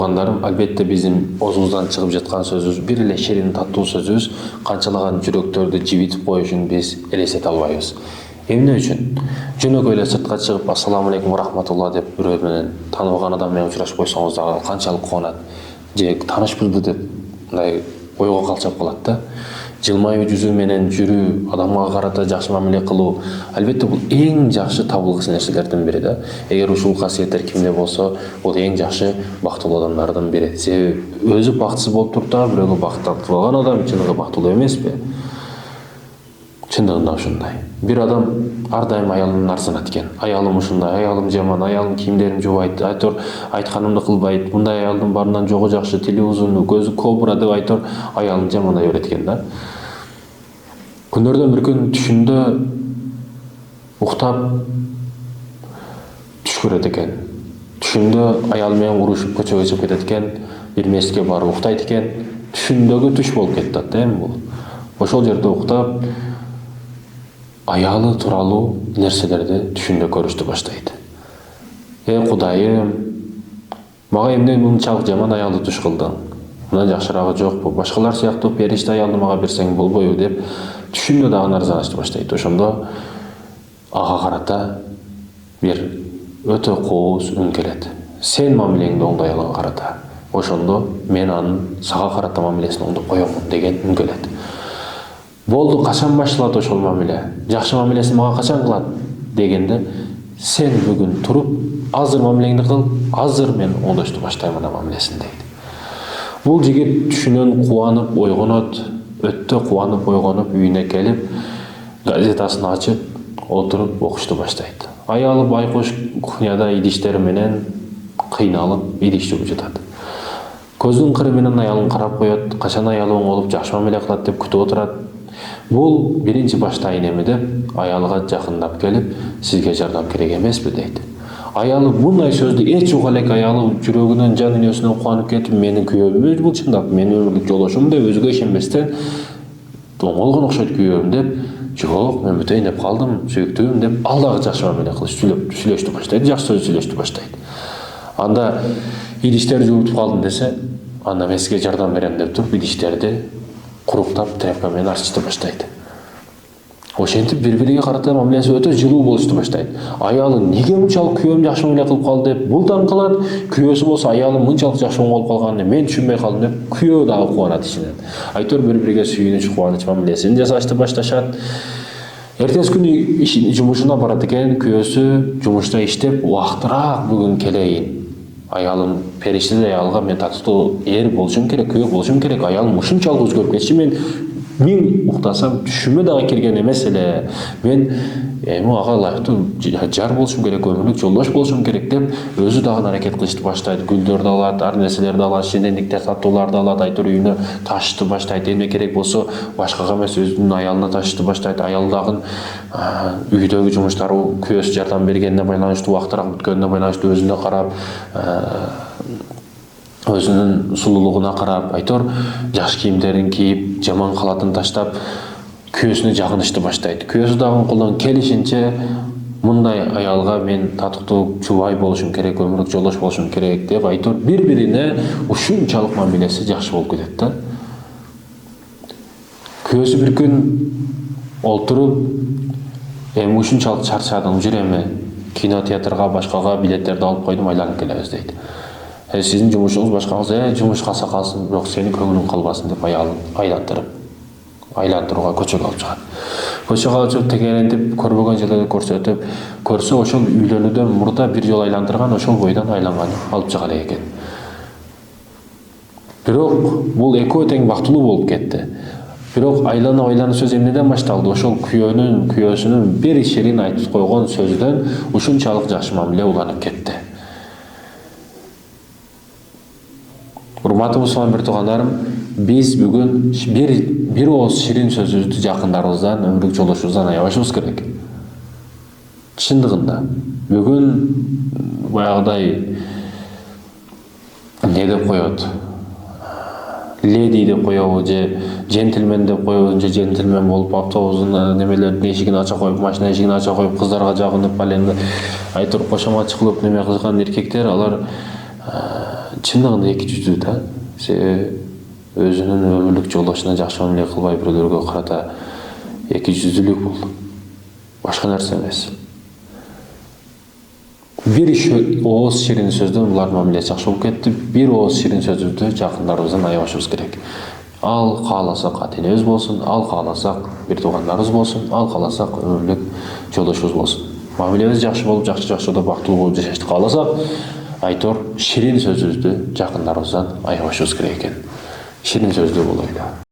туугандарым, албетте биздин оозубуздан чыгып жаткан сөзүбүз бир эле ширин таттуу сөзүбүз канчалаган жүрөктөрдү жибитип коюшун биз элестете албайбыз. Эмне үчүн? Жөнөкөй эле сыртка чыгып ассаламу алейкум рахматулла деп бирөө менен тааныбаган адам менен учурашып койсоңуз дагы канчалык кубанат. Же таанышпызбы деп мындай ойго калчап калат да. Жылмайуу жүзү менен жүрүү, адамга карата жакшы мамиле кылуу, албетте бул эң жакшы табылгыс нерселердин бири да. Эгер ушул касиеттер кимде болсо, бул эң жакшы бактылуу адамдардын бири. Себеби өзү бактысыз болуп туруп дагы бирөөгө бакыт тартылган адам чыныгы бактылуу эмеспи? Чындыгында ушундай. Бир адам ар дайым аялын арзанат экен. Аялым ушундай, аялым жаман, аялым кийимдерин жубайт, айтор айтканымды кылбайт. Мындай аялдын барынан жогу жакшы, тили узун, көзү кобра деп айтор аялын жамандай берет экен да. Күндөрдөн бир күн түшүндө уктап түш көрөт экен. Түшүндө аялы менен урушуп көчөгө чыгып кетет экен, бир мезгилге барып уктайт экен. Түшүндөгү түш болуп кетет да эми бул. Ошол жерде уктап аялы тууралуу нерселерди түшүндө көрүштү баштайт. Кудайым, мага эмне мынчалык жаман аялды туш кылдың? Мындан жакшырагы жокпу? Башкалар сыяктуу периште аялды мага берсең болбойбу деп түшүндө дагы нарзанашты баштайт. Ошондо ага карата бир өтө кооз үн келет. Сен мамилеңди оңдой алган карата. Ошондо мен анын сага карата мамилесин оңдоп коёмун деген үн келет. Болду, качан башталат ошол мамиле? Жакшы мамилесин мага качан кылат дегенде, сен бүгүн туруп, азыр мамилеңди кыл, азыр мен оңдошту баштайм ана мамилесин дейт. Бул жигит түшүнөн кубанып ойгонот, өтө кубанып ойгонуп үйүнө келип, газетасын ачып, отуруп окушту баштайт. Аялы байкуш кухняда идиштери менен кыйналып идиш жугуп жатат. Көздүн кыры менен аялын карап коет, качан аялы оңолуп жакшы мамиле кылат деп күтүп отурат. Бул биринчи баштайын эми деп аялга жакындап келип, сизге жардам керек эмеспи дейт. Аялы мындай сөздү эч уга элек аялы жүрөгүнөн, жан дүйнөсүнөн кубанып кетип, менин күйөөм бул чындап, менин өмүрлүк жолдошум деп өзгө ишенбестен оңолгон окшойт күйөөм деп, жок, мен бүтөйүн деп калдым, сүйүктүүм деп ал дагы жакшы мамиле кылып сүйлөштү баштайт, жакшы сөз сүйлөштү баштайт. Анда идиштерди жуутуп калдым десе, анда мен сизге жардам берем деп туруп идиштерди куруктап тряпка менен арчышты баштайт. Ошентип бири-бириге карата мамилеси өтө жылуу болушту баштайт. Аялы неге мынчалык күйөөм жакшы мамиле кылып калды деп бул таң калат, күйөөсү болсо аялым мынчалык жакшы оңолуп калганын мен түшүнбөй калдым деп күйөө дагы кубанат ичинен. Айтор бири-бириге сүйүнүч, кубаныч мамилесин жасашты башташат. Эртеси күнү жумушуна барат экен, күйөөсү жумушта иштеп, убактыраак бүгүн келейин. Аялым периштедей аялга мен татыктуу эр болушум керек, күйөө болушум керек. Аялым ушунчалык өзгөрүп кетиши мен уктасам түшүмө дагы кирген эмес эле. Мен эми ага ылайыктуу жар болушум керек, өмүрлүк жолдош болушум керек деп өзү дагы аракет кылышты баштайт. Гүлдөрдү алат, ар нерселерди алат, шенендиктер, таттууларды алат, айтор үйүнө ташышты баштайт. Эмне керек болсо башкага эмес өзүнүн аялына ташышты баштайт. Аял дагы үйдөгү жумуштары күйөөсү жардам бергенине байланыштуу, убактыраак бүткөнүнө байланыштуу өзүнө карап, өзүнүн сулуулугуна карап, айтор жакшы кийимдерин кийип, жаман калатын таштап, күйөөсүнө жагынышты баштайт. Күйөөсү дагы колдон келишинче мындай аялга мен татыктуу жубай болушум керек, өмүрлүк жолдош болушум керек деп айтор бири-бирине ушунчалык мамилеси жакшы болуп кетет да. Күйөөсү бир күн олтуруп, эми ушунчалык чарчадым, жүр эми кинотеатрга, башкага билеттерди алып койдум, айланып келебиз дейт. Сиздин жумушуңуз башкаңыз, жумуш калса калсын, бирок сенин көңүлүң калбасын деп аялын айлантырууга көчөгө алып чыгат. Көчөгө алып чыгып тегерентип, көрбөгөн жерлерди көрсөтүп, көрсө ошол үйлөнүүдөн мурда бир жолу айландырган, ошол бойдон айланган алып чыга элек экен. Бирок бул экөө тең бактылуу болуп кетти. Бирок айлана сөз эмнеден башталды? Ошол күйөөсүнүн бир ширин айтып койгон сөздөн ушунчалык жакшы мамиле уланып кетти. Урматтуу мусулман бир туугандарым, биз бүгүн бир ооз ширин сөзүбүздү жакындарыбыздан, өмүрлүк жолдошубуздан аябашыбыз керек. Чындыгында бүгүн баягыдай не деп коет? Леди деп коебу же джентльмен деп коебу, же джентльмен болуп автобустун немелердин эшигин ача коюп, машина эшигин ача коюп, кыздарга жагынып, ал эми айтор кошоматчы кылып неме кылган эркектер, алар чындыгында эки жүздүү да. Өзүнүн өмүрлүк жолдошуна жакшы мамиле кылбай бирөөлөргө карата эки жүздүүлүк бул. Башка нерсе эмес. Bir ооз ширин сөздөн булардын мамилеси жакшы болуп кетти. Bir ооз ширин сөздөрдү жакындарыбыздан аябашыбыз керек. Ал кааласак ата энебиз болсун, ал кааласак бир туугандарыбыз болсун, ал кааласак өмүрлүк жолдошубуз болсун. Мамилебиз жакшы болуп, жакшы бактылуу болуп жашашты кааласак, айтор ширин сөзүбүздү жакындарыбыздан аябашыбыз керек экен. Ширин сөздүү болойлу.